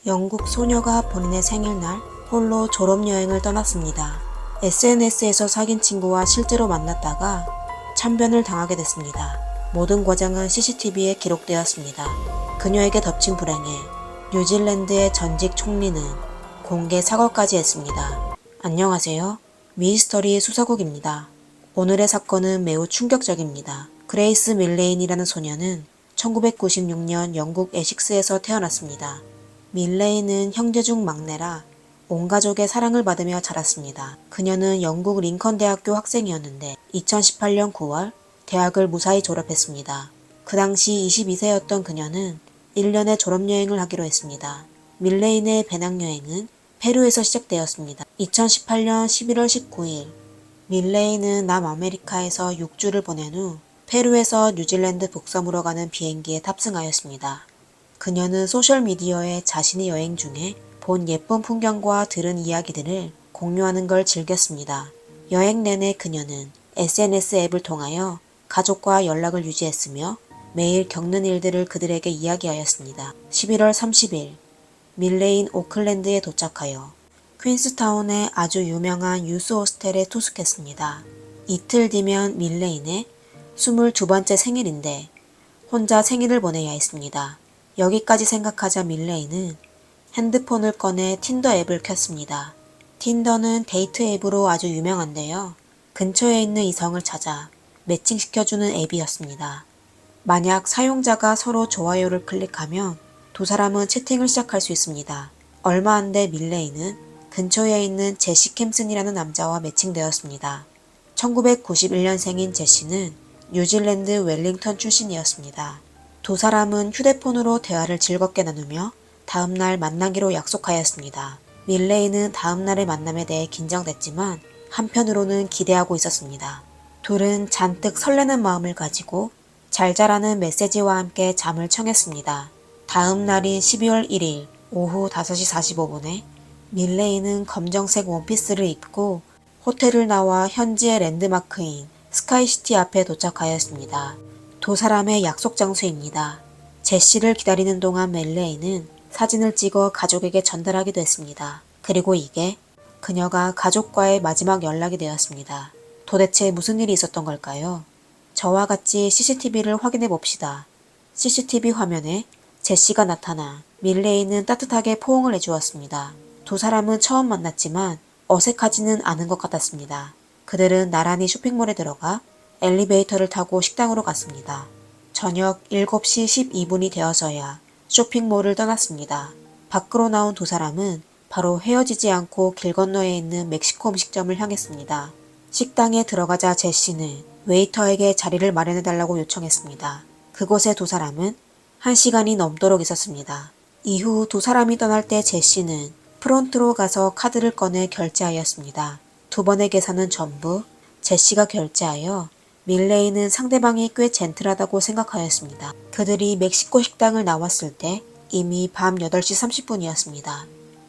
영국 소녀가 본인의 생일날 홀로 졸업여행을 떠났습니다. SNS에서 사귄 친구와 실제로 만났다가 참변을 당하게 됐습니다. 모든 과정은 CCTV에 기록되었습니다. 그녀에게 덮친 불행에 뉴질랜드의 전직 총리는 공개 사과까지 했습니다. 안녕하세요. 미스터리 수사국입니다. 오늘의 사건은 매우 충격적입니다. 그레이스 밀레인이라는 소녀는 1996년 영국 에식스에서 태어났습니다. 밀레인은 형제 중 막내라 온 가족의 사랑을 받으며 자랐습니다. 그녀는 영국 링컨 대학교 학생이었는데 2018년 9월 대학을 무사히 졸업했습니다. 그 당시 22세였던 그녀는 1년의 졸업여행을 하기로 했습니다. 밀레인의 배낭여행은 페루에서 시작되었습니다. 2018년 11월 19일 밀레인은 남아메리카에서 6주를 보낸 후 페루에서 뉴질랜드 북섬으로 가는 비행기에 탑승하였습니다. 그녀는 소셜미디어에 자신이 여행 중에 본 예쁜 풍경과 들은 이야기들을 공유하는 걸 즐겼습니다. 여행 내내 그녀는 SNS 앱을 통하여 가족과 연락을 유지했으며 매일 겪는 일들을 그들에게 이야기하였습니다. 11월 30일 밀레인 오클랜드에 도착하여 퀸스타운의 아주 유명한 유스 호스텔에 투숙했습니다. 이틀 뒤면 밀레인의 22번째 생일인데 혼자 생일을 보내야 했습니다. 여기까지 생각하자 밀레인은 핸드폰을 꺼내 틴더 앱을 켰습니다. 틴더는 데이트 앱으로 아주 유명한데요. 근처에 있는 이성을 찾아 매칭시켜주는 앱이었습니다. 만약 사용자가 서로 좋아요를 클릭하면 두 사람은 채팅을 시작할 수 있습니다. 얼마 안 돼 밀레인은 근처에 있는 제시 캠슨이라는 남자와 매칭되었습니다. 1991년생인 제시는 뉴질랜드 웰링턴 출신이었습니다. 두 사람은 휴대폰으로 대화를 즐겁게 나누며 다음날 만나기로 약속하였습니다. 밀레인은 다음날의 만남에 대해 긴장됐지만 한편으로는 기대하고 있었습니다. 둘은 잔뜩 설레는 마음을 가지고 잘 자라는 메시지와 함께 잠을 청했습니다. 다음 날인 12월 1일 오후 5시 45분에 밀레인은 검정색 원피스를 입고 호텔을 나와 현지의 랜드마크인 스카이시티 앞에 도착하였습니다. 두 사람의 약속 장소입니다. 제시를 기다리는 동안 밀레인은 사진을 찍어 가족에게 전달하기도 했습니다. 그리고 이게 그녀가 가족과의 마지막 연락이 되었습니다. 도대체 무슨 일이 있었던 걸까요? 저와 같이 CCTV를 확인해 봅시다. CCTV 화면에 제시가 나타나 밀레인은 따뜻하게 포옹을 해주었습니다. 두 사람은 처음 만났지만 어색하지는 않은 것 같았습니다. 그들은 나란히 쇼핑몰에 들어가 엘리베이터를 타고 식당으로 갔습니다. 저녁 7시 12분이 되어서야 쇼핑몰을 떠났습니다. 밖으로 나온 두 사람은 바로 헤어지지 않고 길 건너에 있는 멕시코 음식점을 향했습니다. 식당에 들어가자 제시는 웨이터에게 자리를 마련해달라고 요청했습니다. 그곳에 두 사람은 1시간이 넘도록 있었습니다. 이후 두 사람이 떠날 때 제시는 프론트로 가서 카드를 꺼내 결제하였습니다. 두 번의 계산은 전부 제시가 결제하여 밀레인은 상대방이 꽤 젠틀하다고 생각하였습니다. 그들이 멕시코 식당을 나왔을 때 이미 밤 8시 30분이었습니다.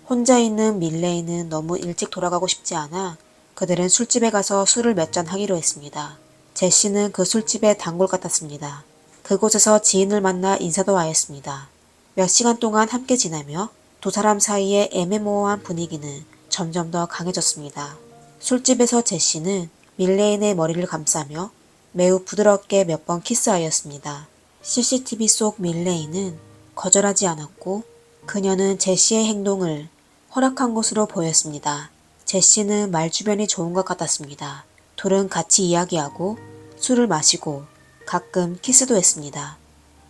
혼자 있는 밀레인은 너무 일찍 돌아가고 싶지 않아 그들은 술집에 가서 술을 몇 잔 하기로 했습니다. 제시는 그 술집의 단골 같았습니다. 그곳에서 지인을 만나 인사도 하였습니다. 몇 시간 동안 함께 지내며 두 사람 사이의 애매모호한 분위기는 점점 더 강해졌습니다. 술집에서 제시는 밀레인의 머리를 감싸며 매우 부드럽게 몇 번 키스하였습니다. CCTV 속 밀레인은 거절하지 않았고 그녀는 제시의 행동을 허락한 것으로 보였습니다. 제시는 말주변이 좋은 것 같았습니다. 둘은 같이 이야기하고 술을 마시고 가끔 키스도 했습니다.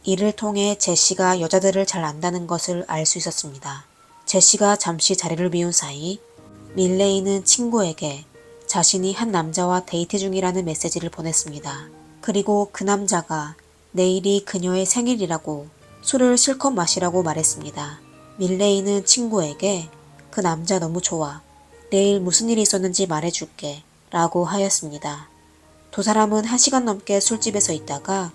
이를 통해 제시가 여자들을 잘 안다는 것을 알 수 있었습니다. 제시가 잠시 자리를 비운 사이 밀레인은 친구에게 자신이 한 남자와 데이트 중이라는 메시지를 보냈습니다. 그리고 그 남자가 내일이 그녀의 생일이라고 술을 실컷 마시라고 말했습니다. 밀레인은 친구에게 그 남자 너무 좋아. 내일 무슨 일이 있었는지 말해줄게 라고 하였습니다. 두 사람은 1시간 넘게 술집에서 있다가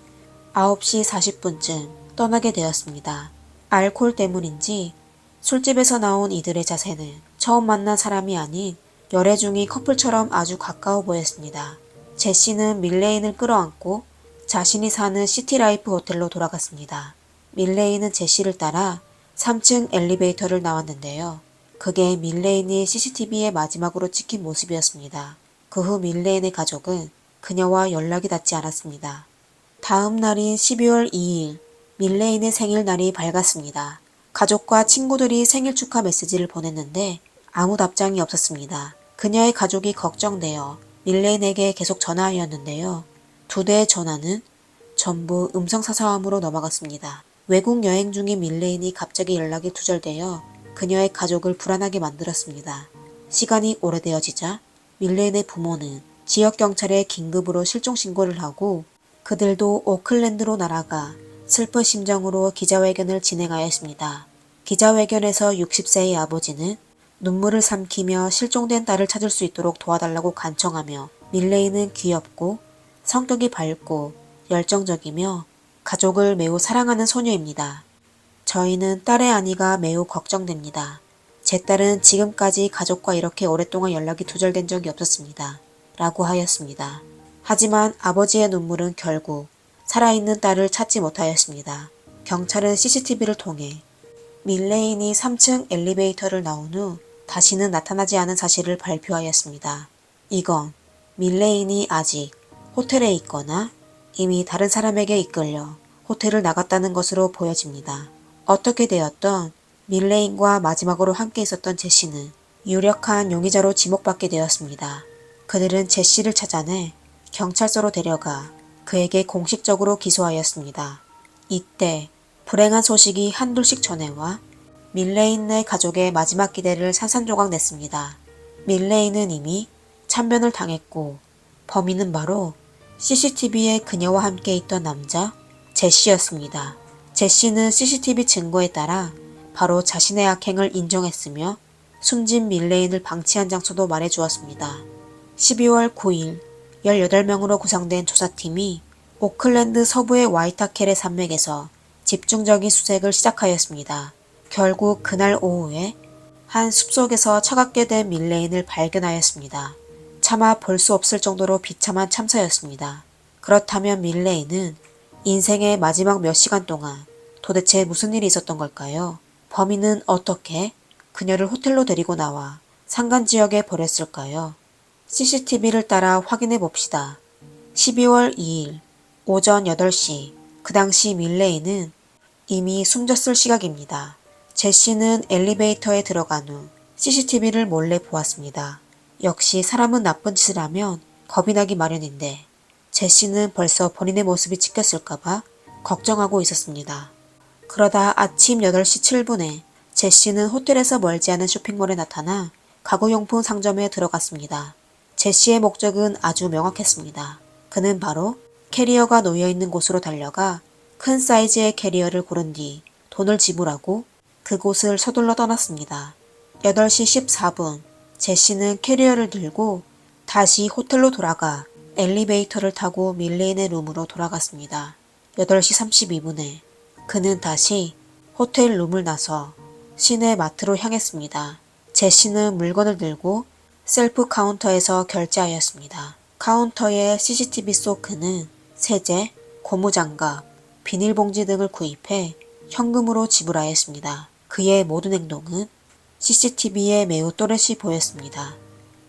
9시 40분쯤 떠나게 되었습니다. 알코올 때문인지 술집에서 나온 이들의 자세는 처음 만난 사람이 아닌 열애중이 커플처럼 아주 가까워 보였습니다. 제시는 밀레인을 끌어안고 자신이 사는 시티라이프 호텔로 돌아갔습니다. 밀레이는 제시를 따라 3층 엘리베이터를 나왔는데요. 그게 밀레인이 CCTV에 마지막으로 찍힌 모습이었습니다. 그 후 밀레인의 가족은 그녀와 연락이 닿지 않았습니다. 다음 날인 12월 2일, 밀레인의 생일날이 밝았습니다. 가족과 친구들이 생일 축하 메시지를 보냈는데 아무 답장이 없었습니다. 그녀의 가족이 걱정되어 밀레인에게 계속 전화하였는데요. 2대의 전화는 전부 음성사서함으로 넘어갔습니다. 외국 여행 중인 밀레인이 갑자기 연락이 두절되어 그녀의 가족을 불안하게 만들었습니다. 시간이 오래되어지자 밀레인의 부모는 지역경찰에 긴급으로 실종신고를 하고 그들도 오클랜드로 날아가 슬픈 심정으로 기자회견을 진행하였습니다. 기자회견에서 60세의 아버지는 눈물을 삼키며 실종된 딸을 찾을 수 있도록 도와달라고 간청하며 밀레인은 귀엽고 성격이 밝고 열정적이며 가족을 매우 사랑하는 소녀입니다. 저희는 딸의 안위가 매우 걱정됩니다. 제 딸은 지금까지 가족과 이렇게 오랫동안 연락이 두절된 적이 없었습니다. 라고 하였습니다. 하지만 아버지의 눈물은 결국 살아있는 딸을 찾지 못하였습니다. 경찰은 CCTV를 통해 밀레인이 3층 엘리베이터를 나온 후 다시는 나타나지 않은 사실을 발표하였습니다. 이건 밀레인이 아직 호텔에 있거나 이미 다른 사람에게 이끌려 호텔을 나갔다는 것으로 보여집니다. 어떻게 되었던 밀레인과 마지막으로 함께 있었던 제시는 유력한 용의자로 지목받게 되었습니다. 그들은 제시를 찾아내 경찰서로 데려가 그에게 공식적으로 기소하였습니다. 이때 불행한 소식이 한둘씩 전해와 밀레인의 가족의 마지막 기대를 산산조각 냈습니다. 밀레인은 이미 참변을 당했고 범인은 바로 CCTV에 그녀와 함께 있던 남자 제시였습니다. 제시는 CCTV 증거에 따라 바로 자신의 악행을 인정했으며 숨진 밀레인을 방치한 장소도 말해주었습니다. 12월 9일 18명으로 구성된 조사팀이 오클랜드 서부의 와이타켈의 산맥에서 집중적인 수색을 시작하였습니다. 결국 그날 오후에 한 숲속에서 차갑게 된 밀레인을 발견하였습니다. 차마 볼 수 없을 정도로 비참한 참사였습니다. 그렇다면 밀레인은 인생의 마지막 몇 시간 동안 도대체 무슨 일이 있었던 걸까요? 범인은 어떻게 그녀를 호텔로 데리고 나와 산간지역에 버렸을까요? CCTV를 따라 확인해 봅시다. 12월 2일 오전 8시, 그 당시 밀레인은 이미 숨졌을 시각입니다. 제시는 엘리베이터에 들어간 후 CCTV를 몰래 보았습니다. 역시 사람은 나쁜 짓을 하면 겁이 나기 마련인데 제시는 벌써 본인의 모습이 찍혔을까봐 걱정하고 있었습니다. 그러다 아침 8시 7분에 제시는 호텔에서 멀지 않은 쇼핑몰에 나타나 가구용품 상점에 들어갔습니다. 제시의 목적은 아주 명확했습니다. 그는 바로 캐리어가 놓여있는 곳으로 달려가 큰 사이즈의 캐리어를 고른 뒤 돈을 지불하고 그곳을 서둘러 떠났습니다. 8시 14분 제시는 캐리어를 들고 다시 호텔로 돌아가 엘리베이터를 타고 밀레인의 룸으로 돌아갔습니다. 8시 32분에 그는 다시 호텔 룸을 나서 시내 마트로 향했습니다. 제시는 물건을 들고 셀프 카운터에서 결제하였습니다. 카운터에 CCTV 속 그는 세제, 고무장갑, 비닐봉지 등을 구입해 현금으로 지불하였습니다. 그의 모든 행동은 CCTV에 매우 또렷이 보였습니다.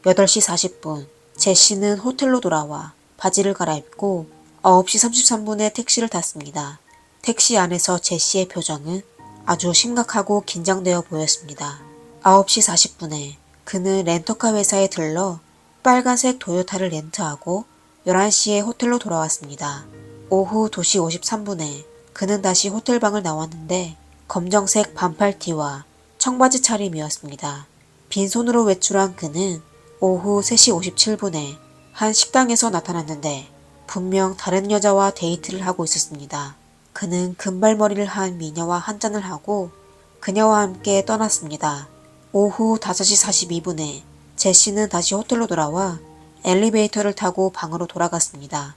8시 40분 제시는 호텔로 돌아와 바지를 갈아입고 9시 33분에 택시를 탔습니다. 택시 안에서 제시의 표정은 아주 심각하고 긴장되어 보였습니다. 9시 40분에 그는 렌터카 회사에 들러 빨간색 도요타를 렌트하고 11시에 호텔로 돌아왔습니다. 오후 2시 53분에 그는 다시 호텔방을 나왔는데 검정색 반팔티와 청바지 차림이었습니다. 빈손으로 외출한 그는 오후 3시 57분에 한 식당에서 나타났는데 분명 다른 여자와 데이트를 하고 있었습니다. 그는 금발머리를 한 미녀와 한잔을 하고 그녀와 함께 떠났습니다. 오후 5시 42분에 제시는 다시 호텔로 돌아와 엘리베이터를 타고 방으로 돌아갔습니다.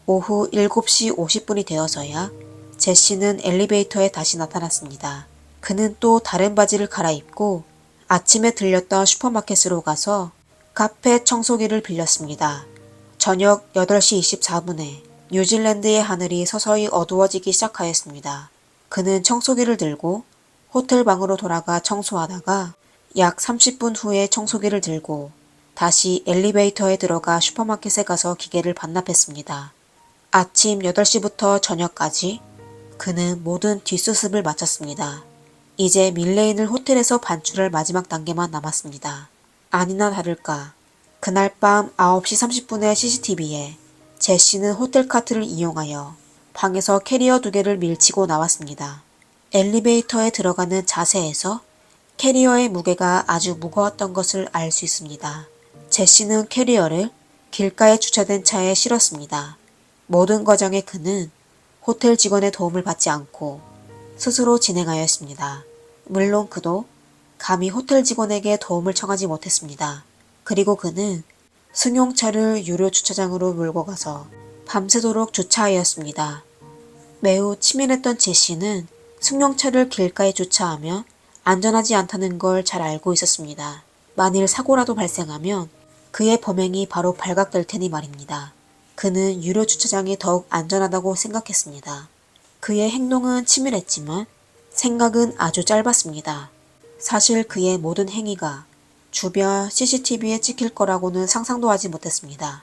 오후 7시 50분이 되어서야 제시는 엘리베이터에 다시 나타났습니다. 그는 또 다른 바지를 갈아입고 아침에 들렸던 슈퍼마켓으로 가서 카페 청소기를 빌렸습니다. 저녁 8시 24분에 뉴질랜드의 하늘이 서서히 어두워지기 시작하였습니다. 그는 청소기를 들고 호텔 방으로 돌아가 청소하다가 약 30분 후에 청소기를 들고 다시 엘리베이터에 들어가 슈퍼마켓에 가서 기계를 반납했습니다. 아침 8시부터 저녁까지 그는 모든 뒷수습을 마쳤습니다. 이제 밀레인을 호텔에서 반출할 마지막 단계만 남았습니다. 아니나 다를까 그날 밤 9시 30분의 CCTV에 제시는 호텔 카트를 이용하여 방에서 캐리어 2개를 밀치고 나왔습니다. 엘리베이터에 들어가는 자세에서 캐리어의 무게가 아주 무거웠던 것을 알 수 있습니다. 제시는 캐리어를 길가에 주차된 차에 실었습니다. 모든 과정에 그는 호텔 직원의 도움을 받지 않고 스스로 진행하였습니다. 물론 그도 감히 호텔 직원에게 도움을 청하지 못했습니다. 그리고 그는 승용차를 유료 주차장으로 몰고 가서 밤새도록 주차하였습니다. 매우 치밀했던 제시는 승용차를 길가에 주차하면 안전하지 않다는 걸 잘 알고 있었습니다. 만일 사고라도 발생하면 그의 범행이 바로 발각될 테니 말입니다. 그는 유료 주차장이 더욱 안전하다고 생각했습니다. 그의 행동은 치밀했지만 생각은 아주 짧았습니다. 사실 그의 모든 행위가 주변 CCTV에 찍힐 거라고는 상상도 하지 못했습니다.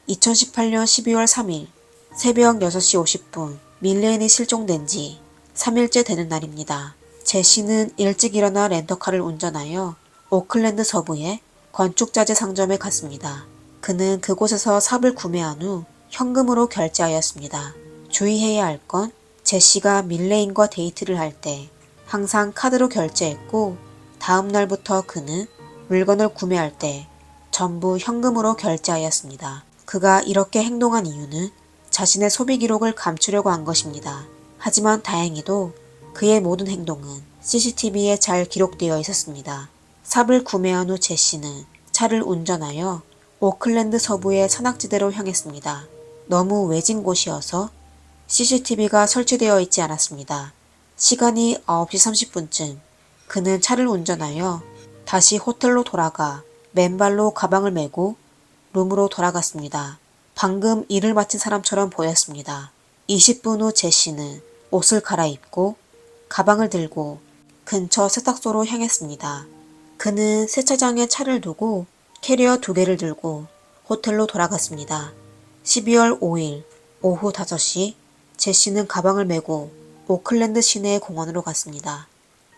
2018년 12월 3일 새벽 6시 50분 밀레인이 실종된 지 3일째 되는 날입니다. 제시는 일찍 일어나 렌터카를 운전하여 오클랜드 서부의 건축자재 상점에 갔습니다. 그는 그곳에서 삽을 구매한 후 현금으로 결제하였습니다. 주의해야 할 건 제시가 밀레인과 데이트를 할 때 항상 카드로 결제했고 다음 날부터 그는 물건을 구매할 때 전부 현금으로 결제하였습니다. 그가 이렇게 행동한 이유는 자신의 소비 기록을 감추려고 한 것입니다. 하지만 다행히도 그의 모든 행동은 CCTV에 잘 기록되어 있었습니다. 삽을 구매한 후 제시는 차를 운전하여 오클랜드 서부의 산악지대로 향했습니다. 너무 외진 곳이어서 CCTV가 설치되어 있지 않았습니다. 시간이 9시 30분쯤 그는 차를 운전하여 다시 호텔로 돌아가 맨발로 가방을 메고 룸으로 돌아갔습니다. 방금 일을 마친 사람처럼 보였습니다. 20분 후 제시는 옷을 갈아입고 가방을 들고 근처 세탁소로 향했습니다. 그는 세차장에 차를 두고 캐리어 2개를 들고 호텔로 돌아갔습니다. 12월 5일 오후 5시 제시는 가방을 메고 오클랜드 시내의 공원으로 갔습니다.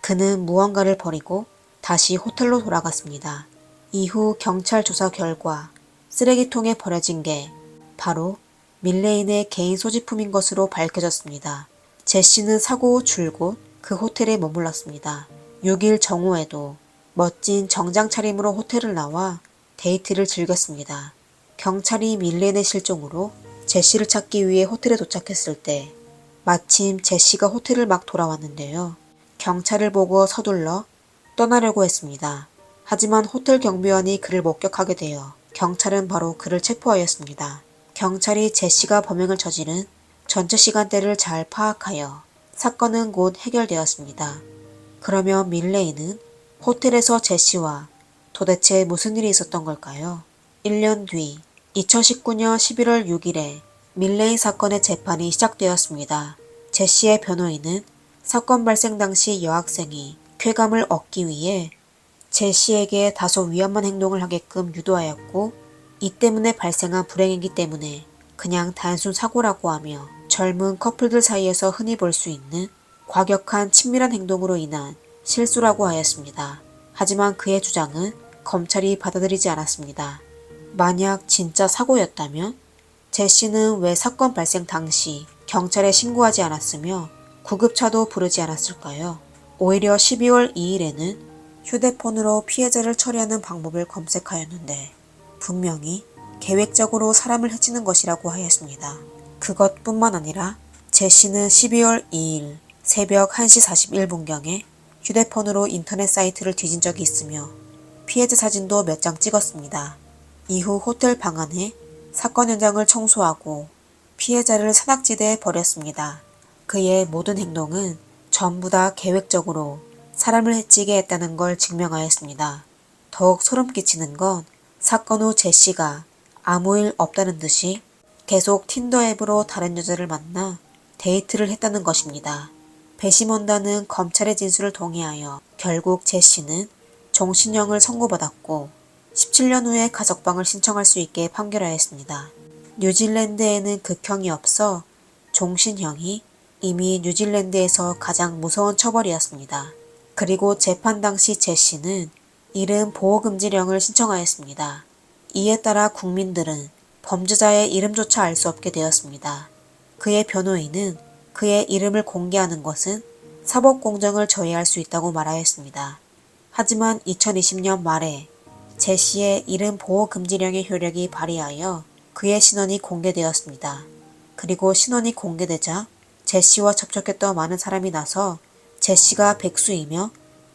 그는 무언가를 버리고 다시 호텔로 돌아갔습니다. 이후 경찰 조사 결과 쓰레기통에 버려진 게 바로 밀레인의 개인 소지품인 것으로 밝혀졌습니다. 제시는 사고 후 줄곧 그 호텔에 머물렀습니다. 6일 정오에도 멋진 정장 차림으로 호텔을 나와 데이트를 즐겼습니다. 경찰이 밀레인의 실종으로 제시를 찾기 위해 호텔에 도착했을 때 마침 제시가 호텔을 막 돌아왔는데요. 경찰을 보고 서둘러 떠나려고 했습니다. 하지만 호텔 경비원이 그를 목격하게 되어 경찰은 바로 그를 체포하였습니다. 경찰이 제시가 범행을 저지른 전체 시간대를 잘 파악하여 사건은 곧 해결되었습니다. 그러면 밀레인은 호텔에서 제시와 도대체 무슨 일이 있었던 걸까요? 1년 뒤 2019년 11월 6일에 밀레인 사건의 재판이 시작되었습니다. 제시의 변호인은 사건 발생 당시 여학생이 쾌감을 얻기 위해 제시에게 다소 위험한 행동을 하게끔 유도하였고 이 때문에 발생한 불행이기 때문에 그냥 단순 사고라고 하며 젊은 커플들 사이에서 흔히 볼 수 있는 과격한 친밀한 행동으로 인한 실수라고 하였습니다. 하지만 그의 주장은 검찰이 받아들이지 않았습니다. 만약 진짜 사고였다면 제시는 왜 사건 발생 당시 경찰에 신고하지 않았으며 구급차도 부르지 않았을까요? 오히려 12월 2일에는 휴대폰으로 피해자를 처리하는 방법을 검색하였는데 분명히 계획적으로 사람을 해치는 것이라고 하였습니다. 그것뿐만 아니라 제시는 12월 2일 새벽 1시 41분경에 휴대폰으로 인터넷 사이트를 뒤진 적이 있으며 피해자 사진도 몇 장 찍었습니다. 이후 호텔 방 안에 사건 현장을 청소하고 피해자를 산악지대에 버렸습니다. 그의 모든 행동은 전부 다 계획적으로 사람을 해치게 했다는 걸 증명하였습니다. 더욱 소름 끼치는 건 사건 후 제시가 아무 일 없다는 듯이 계속 틴더 앱으로 다른 여자를 만나 데이트를 했다는 것입니다. 배심원단은 검찰의 진술을 동의하여 결국 제시는 종신형을 선고받았고 17년 후에 가석방을 신청할 수 있게 판결하였습니다. 뉴질랜드에는 극형이 없어 종신형이 이미 뉴질랜드에서 가장 무서운 처벌이었습니다. 그리고 재판 당시 제시는 이름 보호금지령을 신청하였습니다. 이에 따라 국민들은 범죄자의 이름조차 알 수 없게 되었습니다. 그의 변호인은 그의 이름을 공개하는 것은 사법공정을 저해할 수 있다고 말하였습니다. 하지만 2020년 말에 제시의 이름 보호금지령의 효력이 발휘하여 그의 신원이 공개되었습니다. 그리고 신원이 공개되자 제시와 접촉했던 많은 사람이 나서 제시가 백수이며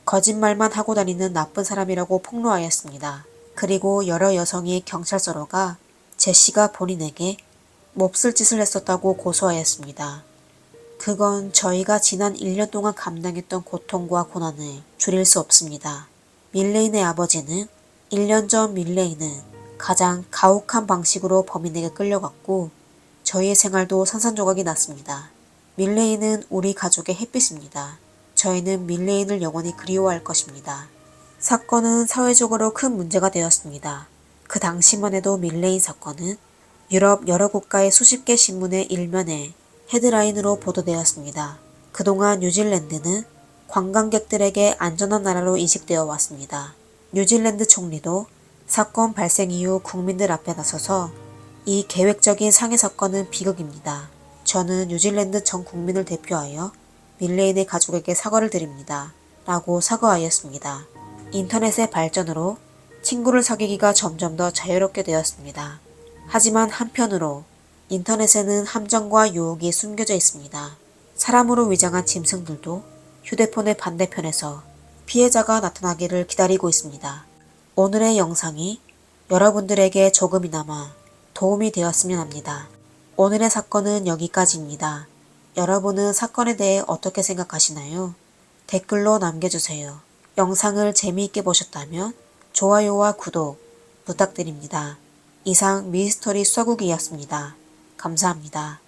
거짓말만 하고 다니는 나쁜 사람이라고 폭로하였습니다. 그리고 여러 여성이 경찰서로 가 제시가 본인에게 몹쓸 짓을 했었다고 고소하였습니다. 그건 저희가 지난 1년 동안 감당했던 고통과 고난을 줄일 수 없습니다. 밀레인의 아버지는 1년 전 밀레인은 가장 가혹한 방식으로 범인에게 끌려갔고 저희의 생활도 산산조각이 났습니다. 밀레인은 우리 가족의 햇빛입니다. 저희는 밀레인을 영원히 그리워할 것입니다. 사건은 사회적으로 큰 문제가 되었습니다. 그 당시만 해도 밀레인 사건은 유럽 여러 국가의 수십 개 신문의 일면에 헤드라인으로 보도되었습니다. 그동안 뉴질랜드는 관광객들에게 안전한 나라로 인식되어 왔습니다. 뉴질랜드 총리도 사건 발생 이후 국민들 앞에 나서서 이 계획적인 상해 사건은 비극입니다. 저는 뉴질랜드 전 국민을 대표하여 밀레인의 가족에게 사과를 드립니다. 라고 사과하였습니다. 인터넷의 발전으로 친구를 사귀기가 점점 더 자유롭게 되었습니다. 하지만 한편으로 인터넷에는 함정과 유혹이 숨겨져 있습니다. 사람으로 위장한 짐승들도 휴대폰의 반대편에서 피해자가 나타나기를 기다리고 있습니다. 오늘의 영상이 여러분들에게 조금이나마 도움이 되었으면 합니다. 오늘의 사건은 여기까지입니다. 여러분은 사건에 대해 어떻게 생각하시나요? 댓글로 남겨주세요. 영상을 재미있게 보셨다면 좋아요와 구독 부탁드립니다. 이상 미스터리 쏴구기였습니다. 감사합니다.